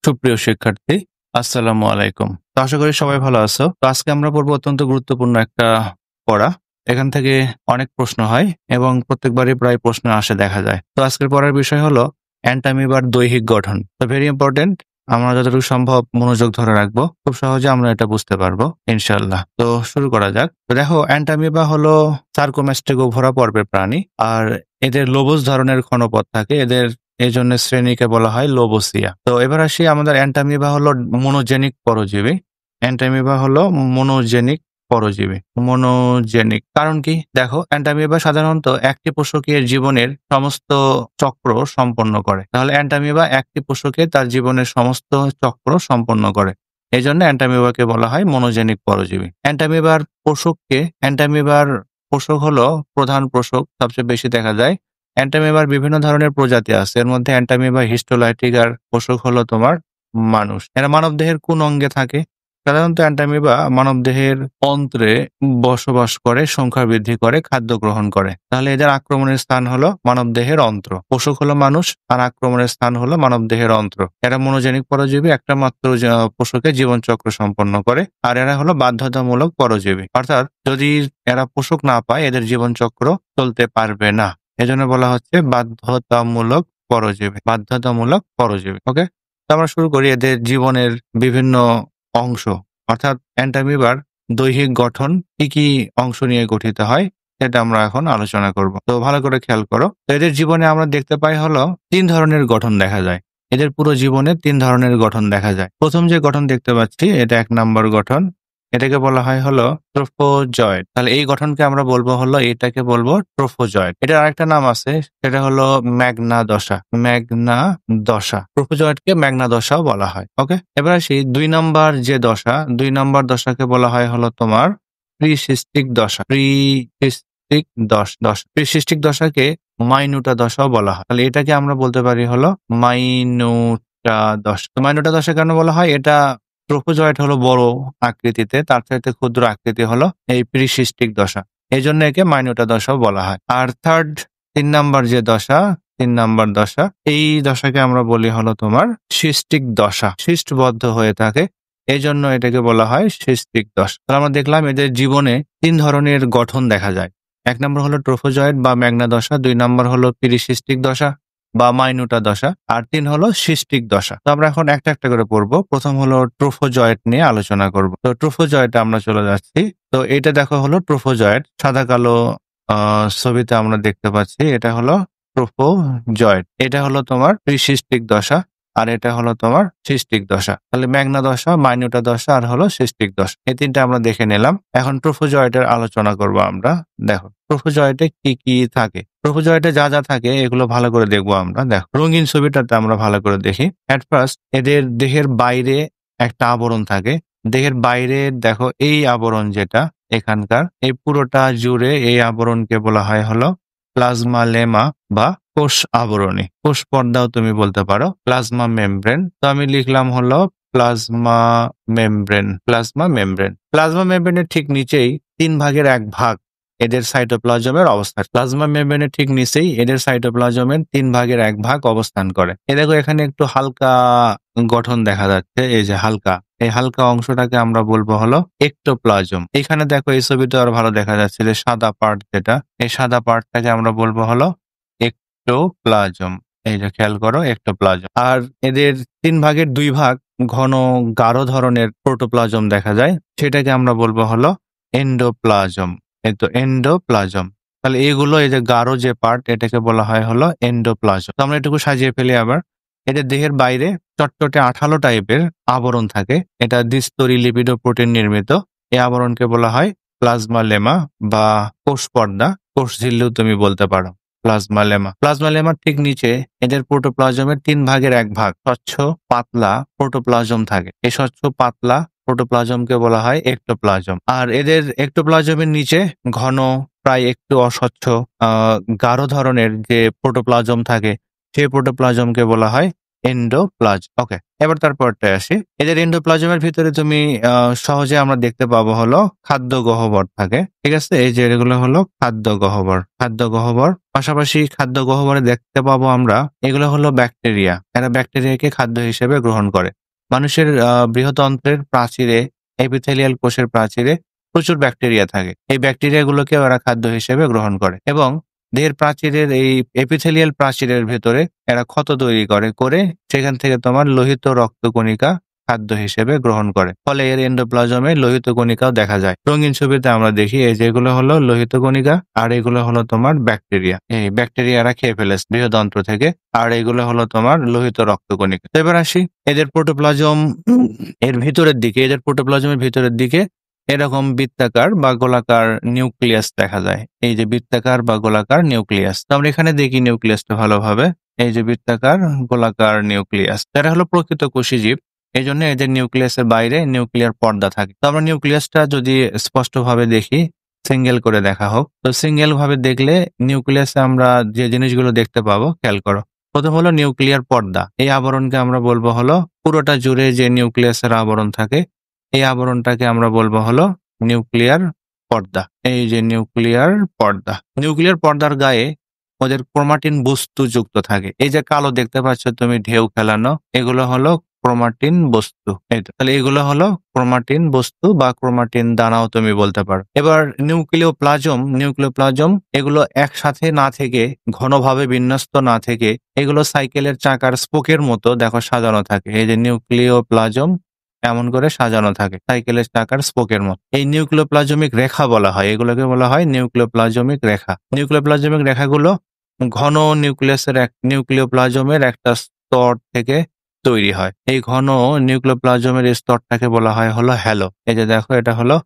সুপ্রিয় শিক্ষার্থী, আসসালামু আলাইকুম। তো আশা করি সবাই ভালো আছো। তো আজকে আমরা পড়বো অত্যন্ত গুরুত্বপূর্ণ একটা পড়া। এখান থেকে অনেক প্রশ্ন হয় এবং প্রত্যেকবারই প্রায় প্রশ্ন আসে দেখা যায়। তো আজকের পড়ার বিষয় হলো অ্যান্টামিবার দৈহিক গঠন। তো ভেরি ইম্পর্টেন্ট। আমরা যতটুকু সম্ভব মনোযোগ ধরে রাখবো। খুব সহজে আমরা এটা বুঝতে পারবো ইনশাআল্লাহ। তো শুরু করা যাক। তো দেখো, অ্যান্টামিবা হলো সার্কোম্যাস্টেগোভরা পর্বের প্রাণী। আর এদের লোবস ধরনের ক্ষণপথ থাকে। এই জন্য শ্রেণীকে বলা হয় লোবোসিয়া। তো এবার আসি, আমাদের অ্যান্টামিবা হলো মনোজেনিক পরজীবী। অ্যান্টামিবা হলো মনোজেনিক পরজীবী। মনোজেনিক কারণ কি? দেখো, অ্যান্টামিবা সাধারণত একটি পোষকের জীবনের সমস্ত চক্র সম্পন্ন করে। তাহলে অ্যান্টামিবা একটি পোষকে তার জীবনের সমস্ত চক্র সম্পন্ন করে। এই জন্য অ্যান্টামিবাকে বলা হয় মনোজেনিক পরজীবী। অ্যান্টামিবার পোষক হলো প্রধান পোষক, সবচেয়ে বেশি দেখা যায়। অ্যান্টামিবার বিভিন্ন ধরনের প্রজাতি আছে। এর মধ্যে অ্যান্টামিবা হিস্টোলাইটিকার পোষক হলো তোমার মানুষ। এরা মানবদেহের কোন অঙ্গে থাকে? সাধারণত অ্যান্টামিবা মানবদেহের অন্ত্রে বসবাস করে, সংখ্যা বৃদ্ধি করে, খাদ্য গ্রহণ করে। তাহলে এদের আক্রমণের স্থান হলো মানবদেহের অন্ত্র। পোষক হলো মানুষ আর আক্রমণের স্থান হলো মানবদেহের অন্ত্র। এরা মনোজেনিক পরজীবী, একটা মাত্র পোষকের জীবনচক্র সম্পন্ন করে। আর এরা হলো বাধ্যতামূলক পরজীবী, অর্থাৎ যদি এরা পোষক না পায় এদের জীবনচক্র চলতে পারবে না। এজন্য বলা হচ্ছে বাধ্যতামূলক পরজীবী। বাধ্যতামূলক পরজীবী। ওকে, তো আমরা শুরু করি এদের জীবনের বিভিন্ন অংশ, অর্থাৎ অ্যান্টামিবার দৈহিক গঠন কি কি অংশ নিয়ে গঠিত হয় সেটা আমরা এখন আলোচনা করব। তো ভালো করে খেয়াল করো। তো এদের জীবনে আমরা দেখতে পাই হলো 3 ধরনের গঠন দেখা যায়। এদের পুরো জীবনে 3 ধরনের গঠন দেখা যায়। প্রথম যে গঠন দেখতে পাচ্ছি এটা 1 নম্বর গঠন। এটাকে বলা হয় হলো ট্রোফোজয়েড। তাহলে এই গঠনকে আমরা বলবো হলো, এটাকে বলবো ট্রোফোজয়েড। এটার আরেকটা নাম আছে, সেটা হলো ম্যাগনা দশা। ম্যাগনা দশা। ট্রোফোজয়েডকে ম্যাগনা দশাও বলা হয়। ওকে, এবার আসি 2 নম্বর যে দশা। 2 নম্বর দশাকে বলা হয় হলো তোমার প্রিসিস্টিক দশা। প্রিসিস্টিক দশাকে মাইনুটা দশাও বলা হয়। তাহলে এটাকে আমরা বলতে পারি হলো মাইনুটা দশা। তো মাইনুটা দশা কেন বলা হয়? এটা ট্রোফোজয়েড হলো বড় আকৃতিতে, তার চাইতে ক্ষুদ্র আকৃতি হলো এই প্রিসিস্টিক দশা। এই জন্য একে মাইনুটা দশাও বলা হয়। আর 3 নাম্বার যে দশা, 3 নাম্বার দশা, এই দশাকে আমরা বলি হলো তোমার সিস্টিক দশা। সিস্টবদ্ধ হয়ে থাকে, এই জন্য এটাকে বলা হয় সিস্টিক দশা। তাহলে আমরা দেখলাম এদের জীবনে 3 ধরনের গঠন দেখা যায়। 1 নম্বর হলো ট্রোফোজয়েড বা ম্যাগনা দশা, 2 নম্বর হলো প্রিসিস্টিক দশা বা মাইনুটা দশা, আর 3 হলো সিস্টিক দশা। তো আমরা এখন একটা একটা করে পড়বো। প্রথম হলো ট্রোফোজয়েড নিয়ে আলোচনা করব। তো ট্রোফোজয়েডে আমরা চলে যাচ্ছি। তো এটা দেখো হলো ট্রোফোজয়েড, সাদা কালো ছবিতে আমরা দেখতে পাচ্ছি। এটা হলো ট্রোফোজয়েড। এটা হলো তোমার প্রিসিস্টিক দশা, আর এটা হলো তোমার সিস্টিক দশা। তাহলে ম্যাগনা দশা, মাইনুটা দশা আর হলো সিস্টিক দশা, এই 3টা আমরা দেখে নিলাম। এখন ট্রোফোজয়েডের আলোচনা করব আমরা। দেখো ট্রোফোজয়েডে কি কি থাকে। ট্রোফোজয়েডে যা যা থাকে এগুলো ভালো করে দেখবো আমরা। দেখো রঙিন ছবিটাতে আমরা ভালো করে দেখি। এট ফার্স্ট এদের দেহের বাইরে একটা আবরণ থাকে। দেহের বাইরে দেখো এই আবরণ যেটা এখানকার, এই পুরোটা জুড়ে এই আবরণকে বলা হয় হলো প্লাজমা লেমা বা কোষ আবরণী। কোষ পর্দাও তুমি বলতে পারো, প্লাজমা মেমব্রেন। তো আমি লিখলাম হলো plasma membrane. Plasma membrane. Plasma মেমব্রেনের ঠিক নিচেই 3 ভাগের 1 ভাগ এদের সাইটোপ্লাজমের অবস্থান। প্লাজমা মেমব্রেনের ঠিক নিচেই এদের সাইটোপ্লাজমের 3 ভাগের 1 ভাগ অবস্থান করে। দেখো এখানে একটু হালকা গঠন দেখা যাচ্ছে, এই যে হালকা, এই হালকা অংশটাকে আমরা বলবো হলো এক্টোপ্লাজম। এখানে দেখো এই ছবিটা আরো ভালো দেখা যাচ্ছে, যে সাদা পার্ট যেটা, এই সাদা পার্টটাকে আমরা বলবো হলো এক্টোপ্লাজম। এই যে খেয়াল করো, এক্টোপ্লাজম। আর এদের 3 ভাগের 2 ভাগ ঘন গাঢ় ধরনের প্রোটোপ্লাজম দেখা যায়, সেটাকে আমরা বলবো হলো এন্ডোপ্লাজম। এই তো এন্ডোপ্লাজম। তাহলে এইগুলো, এই যে গাঢ় যে পার্ট, এটাকে বলা হয় হলো এন্ডোপ্লাজম। তো আমরা এটুকু সাজিয়ে ফেলি আবার। এদের দেহের বাইরে চটচটে আঠালো টাইপের আবরণ থাকে, এটা দ্বিস্তরী লিপিড প্রোটিন নির্মিত। এই আবরণকে বলা হয় প্লাজমা লেমা বা কোষ পর্দা, কোষ ঝিল্লিও তুমি বলতে পারো। Plasma lemma. প্লাজমা লেমার ঠিক নিচে এদের প্রোটোপ্লাজমের 3 ভাগের 1 ভাগ স্বচ্ছ পাতলা প্রোটোপ্লাজম থাকে। এই স্বচ্ছ পাতলা প্রোটোপ্লাজমকে বলা হয় এক্টোপ্লাজম। আর এদের এক্টোপ্লাজমের নিচে ঘন, প্রায় একটু অস্বচ্ছ গাঢ় ধরনের যে প্রোটোপ্লাজম থাকে, সেই প্রোটোপ্লাজমকে বলা হয় ওকে, এবার তারপরটা আসি। এদের এন্ডোপ্লাজমের ভিতরে তুমি সহজে আমরা দেখতে পাবো হলো খাদ্য গহ্বর থাকে। ঠিক আছে, এই যে এগুলো হলো খাদ্য গহ্বর। পাশাপাশি খাদ্য গহ্বরে দেখতে পাবো আমরা এগুলো হলো ব্যাকটেরিয়া। এরা ব্যাকটেরিয়াকে খাদ্য হিসেবে গ্রহণ করে। মানুষের বৃহদন্ত্রের প্রাচীরে, এপিথেলিয়াল কোষের প্রাচীরে প্রচুর ব্যাকটেরিয়া থাকে। এই ব্যাকটেরিয়াগুলোকে ওরা খাদ্য হিসেবে গ্রহণ করে এবং দেহের প্রাচীরের এই এপিথেলিয়াল প্রাচীরের ভেতরে এরা ক্ষত তৈরি করে সেখান থেকে তোমার লোহিত রক্তকণিকা খাদ্য হিসেবে গ্রহণ করে। ফলে এর এন্ডোপ্লাজমে লোহিত কণিকাও দেখা যায়। রঙিন ছবিতে আমরা দেখি এই যেগুলো হলো লোহিত কণিকা আর এগুলো হলো তোমার ব্যাকটেরিয়া। এই ব্যাকটেরিয়ারা খেয়ে ফেলেছে বৃহদন্ত্র থেকে, আর এগুলো হলো তোমার লোহিত রক্তকণিকা। তো এবার আসি এদের প্রোটোপ্লাজম এদের প্রোটোপ্লাজমের ভিতরের দিকে এরকম বৃত্তাকার বা গোলাকার নিউক্লিয়াস দেখা যায়। এই যে বৃত্তাকার বা গোলাকার নিউক্লিয়াস, তো আমরা এখানে দেখি নিউক্লিয়াসটা ভালোভাবে। এই যে বৃত্তাকার গোলাকার নিউক্লিয়াস, তারা হলো প্রকৃত কোষীজীব। এই জন্য এদের নিউক্লিয়াসের বাইরে নিউক্লিয়ার পর্দা থাকে। তো আমরা নিউক্লিয়াসটা যদি স্পষ্টভাবে দেখি, সিঙ্গেল করে দেখা হোক, তো সিঙ্গেল ভাবে দেখলে নিউক্লিয়াসে আমরা যে জিনিসগুলো দেখতে পাবো খেয়াল করো। প্রথম হলো নিউক্লিয়ার পর্দা। এই আবরণকে আমরা বলবো হলো পুরোটা জুড়ে যে নিউক্লিয়াসের আবরণ থাকে, এই আবরণটাকে আমরা বলবো হলো নিউক্লিয়ার পর্দা। এই যে নিউক্লিয়ার পর্দার গায়ে ওদের ক্রোমাটিন বস্তু যুক্ত থাকে। এই যে কালো দেখতে পাচ্ছ তুমি ঢেউ খেলানো, এগুলো হলো ক্রোমাটিন বস্তু। এই তো, তাহলে এগুলো হলো ক্রোমাটিন বস্তু বা ক্রোমাটিন দানাও তুমি বলতে পারো। এবার নিউক্লিওপ্লাজম এগুলো একসাথে না থেকে, ঘনভাবে বিন্যস্ত না থেকে, এগুলো সাইকেলের চাকার স্পোকের মতো দেখো সাজানো থাকে। এই যে নিউক্লিওপ্লাজম এমন করে সাজানো থাকে সাইকেলের চাকার স্পোকের মতো। এই নিউক্লিওপ্লাজমিক রেখা বলা হয়, এগুলোকে বলা হয় নিউক্লিওপ্লাজমিক রেখা। নিউক্লিওপ্লাজমিক রেখাগুলো ঘন নিউক্লিওপ্লাজমের একটা স্তর থেকে তৈরি হয়। এই ঘন নিউক্লিওপ্লাজমের স্তরটাকে বলা হয় হলো হ্যালো। এই যে দেখো এটা হলো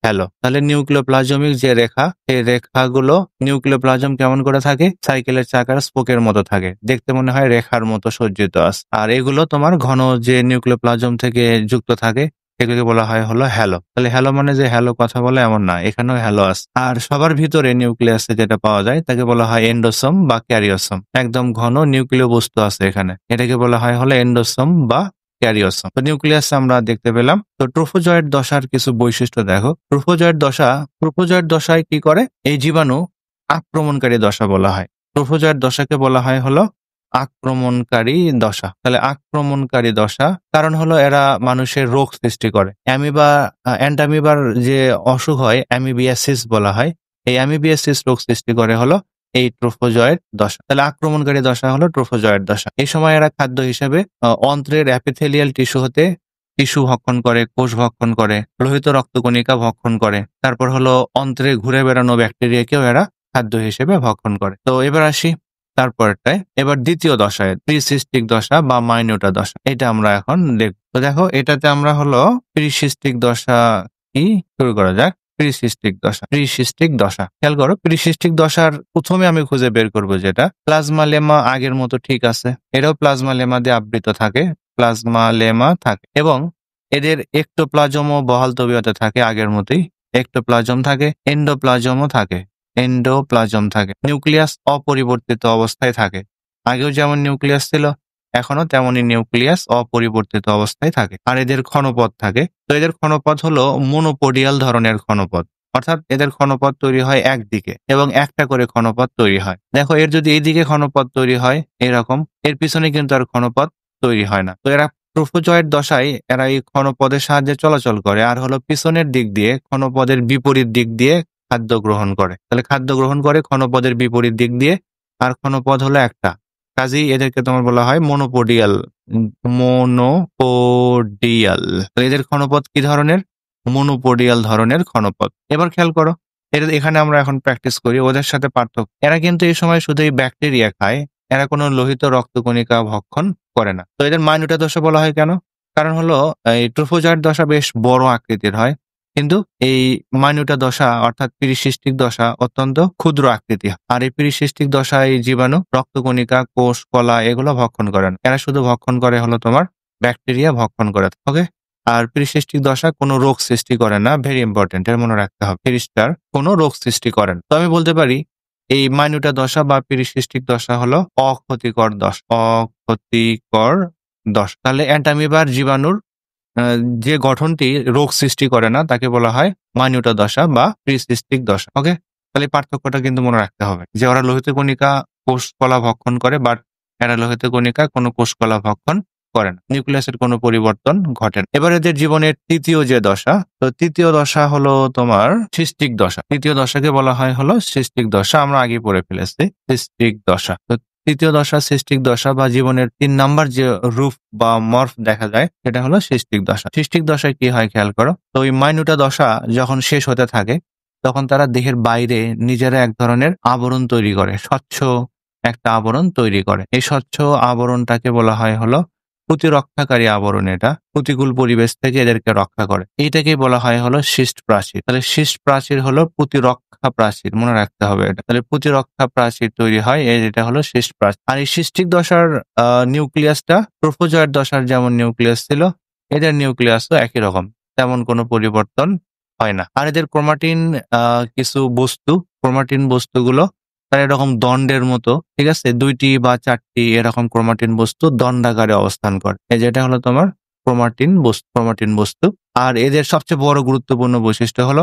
হ্যালো। তাহলে নিউক্লিওপ্লাজমিক যে রেখা, এই রেখাগুলো নিউক্লিওপ্লাজম কেমন করে থাকে? সাইকেলের চাকার স্পোকের মতো থাকে, দেখতে মনে হয় রেখার মতো সজ্জিত আছে। আর এগুলো তোমার ঘন যে নিউক্লিওপ্লাজম থেকে যুক্ত থাকে, এগুলোকে বলা হয় হলো হ্যালো। তাহলে হ্যালো মানে যে হ্যালো কথা বলে এমন না, এখানেও হ্যালো আছে। আর সবার ভিতরে নিউক্লিয়াসে যেটা পাওয়া যায় তাকে বলা হয় এন্ডোসোম বা ক্যারিওসোম। একদম ঘন নিউক্লিয় বস্তু আছে এখানে, এটাকে বলা হয় হলো এন্ডোসোম বা ক্যারিওসোম। তো নিউক্লিয়াস আমরা দেখতে পেলাম। তো ট্রোফোজয়েড দশার কিছু বৈশিষ্ট্য দেখো। ট্রোফোজয়েড দশায় কি করে? এই জীবাণু আক্রমণকারী দশা বলা হয়। ট্রোফোজয়েড দশাকে বলা হয় হলো আক্রমণকারী দশা। তাহলে আক্রমণকারী দশা কারণ হলো এরা মানুষের রোগ সৃষ্টি করে। অ্যান্টামিবার যে অসুখ হয় অ্যামিবিয়াসিস বলা হয়, এই অ্যামিবিয়াসিস রোগ সৃষ্টি করে হলো এই ট্রোফোজয়েড দশা। তাহলে আক্রমণকারী দশা হলো ট্রোফোজয়েড দশা। এই সময় এরা খাদ্য হিসেবে অন্ত্রের অ্যাপিথেলিয়াল টিস্যু হতে টিস্যু ভক্ষণ করে, কোষ ভক্ষণ করে, লোহিত রক্তকণিকা ভক্ষণ করে। তারপর হলো অন্ত্রে ঘুরে বেড়ানো ব্যাকটেরিয়াকেও এরা খাদ্য হিসেবে ভক্ষণ করে। তো এবার আসি তারপরটায়। এবার দ্বিতীয় দশায় প্রিসিস্টিক দশা বা মাইনিউটা দশা, এটা আমরা এখন দেখব। তো দেখো এটাতে আমরা হলো প্রিসিস্টিক দশা কি শুরু করা যাক। প্রিসিস্টিক দশা খেয়াল করো। প্রিসিস্টিক দশার প্রথমে আমি খুঁজে বের করব যেটা প্লাজমা লেমা আগের মতো ঠিক আছে, এটাও প্লাজমা লেমা দিয়ে আবৃত থাকে, এবং এদের একটোপ্লাজমও বহাল তবিয়তে থাকে আগের মতোই। একটোপ্লাজম থাকে, এন্ডোপ্লাজম থাকে। নিউক্লিয়াস অপরিবর্তিত অবস্থায় থাকে। আগেও যেমন নিউক্লিয়াস ছিল এখনো তেমনই নিউক্লিয়াস অপরিবর্তিত অবস্থায় থাকে। আর এদের ক্ষণপথ থাকে। তো এদের ক্ষণপথ হলো মনোপোডিয়াল ধরনের ক্ষণপথ, অর্থাৎ এদের ক্ষণপথ তৈরি হয় একদিকে এবং একটা করে ক্ষণপথ তৈরি হয়। দেখো এর যদি এইদিকে ক্ষণপথ তৈরি হয় এরকম, এর পিছনে কিন্তু আর ক্ষণপথ তৈরি হয় না। তো এরা ট্রোফোজয়েড দশায় এরা এই ক্ষণপদের সাহায্যে চলাচল করে আর হলো পিছনের দিক দিয়ে ক্ষণপদের বিপরীত দিক দিয়ে খাদ্য গ্রহণ করে। তাহলে খাদ্য গ্রহণ করে ক্ষণপদের বিপরীত দিক দিয়ে, আর ক্ষণপদ হলো একটা। কাজেই এদেরকে তোমার বলা হয় মনোপোডিয়াল। এদের ক্ষণপদ কি ধরনের? মনোপোডিয়াল ধরনের ক্ষণপদ। এবার খেয়াল করো, এখানে আমরা এখন প্র্যাকটিস করি ওদের সাথে পার্থক্য। এরা কিন্তু এই সময় শুধুই ব্যাকটেরিয়া খায়, এরা কোনো লোহিত রক্তকণিকা ভক্ষণ করে না। তো এদের মাইনুটা দশা বলা হয় কেন? কারণ হলো এই ট্রোফোজয়েড দশা বেশ বড় আকৃতির হয়, কিন্তু এই মাইনুটা দশা অর্থাৎ পিরিসিস্টিক দশা অত্যন্ত ক্ষুদ্র আকৃতি। আর এই পিরিসিস্টিক দশায় জীবাণু, রক্তকণিকা, কোষ, কলা এগুলো ভক্ষণ করে না। এরা শুধু ভক্ষণ করে হলো তোমার ব্যাকটেরিয়া ভক্ষণ করে। ওকে। আর পিরিসিস্টিক দশা কোনো রোগ সৃষ্টি করে না, ভেরি ইম্পর্টেন্ট, এর মনে রাখতে হবে। পিরিস্টার কোনো রোগ সৃষ্টি করেন। তো আমি বলতে পারি এই মাইনুটা দশা বা পেরিসিস্টিক দশা হলো অক্ষতিকর দশা। অক্ষতিকর দশা। তাহলে অ্যান্টামিবার জীবাণুর যে গঠনটি রোগ সৃষ্টি করে না তাকে বলা হয় মাইনুটা দশা বা প্রিসিস্টিক দশা। ওকে? তাহলে এই পার্থক্যটা কিন্তু মনে রাখতে হবে যে ওরা লোহিত কণিকা কোষকলা ভক্ষণ করে, বাট এরা লোহিত কণিকা কোনো কোষকলা ভক্ষণ করে না। নিউক্লিয়াসের কোনো পরিবর্তন ঘটে না। এবার এদের জীবনের তৃতীয় যে দশা, তো তৃতীয় দশা হলো তোমার সিস্টিক দশা। তৃতীয় দশাকে বলা হয় হলো সিস্টিক দশা। আমরা আগে পড়ে ফেলেছি সিস্টিক দশা। তো তৃতীয় দশা সিস্টিক দশা বা জীবনের ৩ নাম্বার যে রূপ বা মর্ফ দেখা যায় সেটা হলো সিস্টিক দশা। সিস্টিক দশায় কি হয় খেয়াল করো। তো ওই মাইনুটা দশা যখন শেষ হতে থাকে তখন তারা দেহের বাইরে নিজেরা এক ধরনের আবরণ তৈরি করে, স্বচ্ছ একটা আবরণ তৈরি করে। এই স্বচ্ছ আবরণটাকে বলা হয় হলো প্রতিরক্ষাকারী আবরণ। এটা প্রতিকূল পরিবেশ থেকে এদেরকে রক্ষা করে। এইটাকে বলা হয় হলো শিষ্ট প্রাচীর। তাহলে শিষ্ট প্রাচীর হলো প্রতিরক্ষা প্রাচীর, মনে রাখতে হবে এটা। তাহলে প্রতিরক্ষা প্রাচীর তৈরি হয়, এটা হলো শিষ্ট প্রাচীর। আর এই সিস্টিক দশার নিউক্লিয়াসটা প্রোফোজয়েড দশার যেমন নিউক্লিয়াস ছিল, এদের নিউক্লিয়াসও একই রকম, তেমন কোনো পরিবর্তন হয় না। আর এদের ক্রোমাটিন কিছু বস্তু, ক্রোমাটিন বস্তুগুলো তার এরকম দণ্ডের মতো, ঠিক আছে, ২টি বা ৪টি এরকম ক্রোমাটিন বস্তু দণ্ডাকারে অবস্থান করে। যেটা হলো তোমার ক্রোমাটিন বস্তু। আর এদের সবচেয়ে বড় গুরুত্বপূর্ণ বৈশিষ্ট্য হলো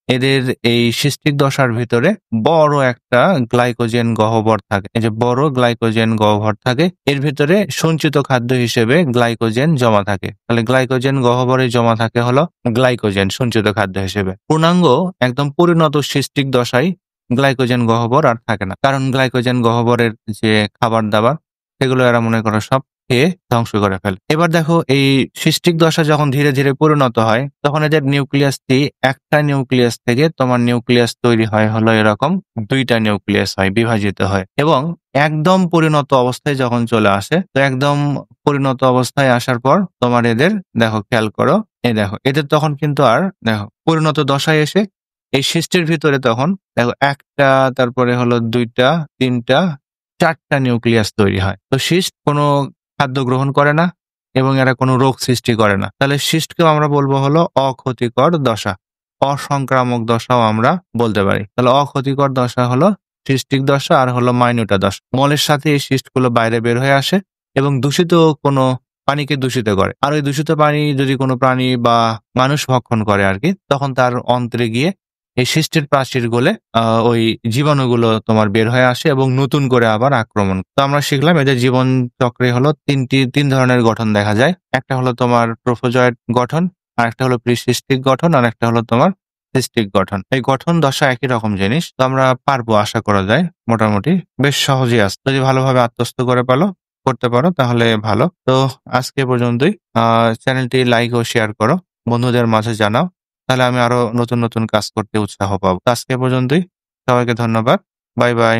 এদের এই সিস্টিক দশার ভিতরে বড় একটা গ্লাইকোজেন গহ্বর থাকে। এই যে বড় গ্লাইকোজেন গহ্বর থাকে, এর ভিতরে সঞ্চিত খাদ্য হিসেবে গ্লাইকোজেন জমা থাকে। তাহলে গ্লাইকোজেন গহ্বরে জমা থাকে হলো গ্লাইকোজেন সঞ্চিত খাদ্য হিসেবে। পূর্ণাঙ্গ একদম পরিণত সিস্টিক দশায় গ্লাইকোজেন গহ্বর আর থাকে না, কারণ গ্লাইকোজেন গহ্বরের যে খাবার দাবার সেগুলো এরা মনে করো সব খেয়ে ধ্বংস করে ফেলে। এবার দেখো এই সিস্টিক দশা যখন ধীরে ধীরে পরিণত হয় তখন এদের নিউক্লিয়াসটি একটা নিউক্লিয়াস থেকে তোমার নিউক্লিয়াস তৈরি হয় হলো এরকম ২টা নিউক্লিয়াস হয়, বিভাজিত হয়। এবং একদম পরিণত অবস্থায় যখন চলে আসে, তো একদম পরিণত অবস্থায় আসার পর তোমার এদের দেখো খেয়াল করো, দেখো এদের তখন কিন্তু আর দেখো পরিণত দশায় এসে এই সিস্টের ভিতরে তখন দেখো একটা, তারপরে হলো ২টা, ৩টা, ৪টা নিউক্লিয়াস তৈরি হয়। তো সিস্ট কোনো খাদ্য গ্রহণ করে না এবং এরা কোনো রোগ সৃষ্টি করে না। তাহলে সিস্টকেও আমরা বলবো হলো অক্ষতিকর দশা, অসংক্রামক দশাও আমরা বলতে পারি। তাহলে অক্ষতিকর দশা হলো সিস্টিক দশা আর হলো মাইনুটা দশা। মলের সাথে এই সিস্টগুলো বাইরে বের হয়ে আসে এবং দূষিত কোনো পানিকে দূষিত করে। আর ওই দূষিত পানি যদি কোনো প্রাণী বা মানুষ ভক্ষণ করে আর কি, তখন তার অন্ত্রে গিয়ে এই সিস্টের প্রাচীর গলে ওই জীবাণুগুলো তোমার বের হয়ে আসে এবং নতুন করে আবার আক্রমণ। তো আমরা শিখলাম এদের জীবন চক্রে হলো ৩ ধরনের গঠন দেখা যায়। একটা হলো তোমার প্রোফোজয়েড গঠন, আর একটা হলো প্রিসিস্টিক গঠন, আর একটা হলো তোমার সিস্টিক গঠন। এই গঠন দশা একই রকম জিনিস। তো আমরা পারবো, আশা করা যায় মোটামুটি বেশ সহজেই আসে। যদি ভালোভাবে আত্মস্থ করতে পারো তাহলে ভালো। তো আজকে পর্যন্তই। চ্যানেলটি লাইক ও শেয়ার করো, বন্ধুদের মাঝে জানাও, তাহলে আমি আরো নতুন নতুন কাজ করতে উৎসাহ পাবো। আজকে পর্যন্তই। সবাইকে ধন্যবাদ। Bye bye.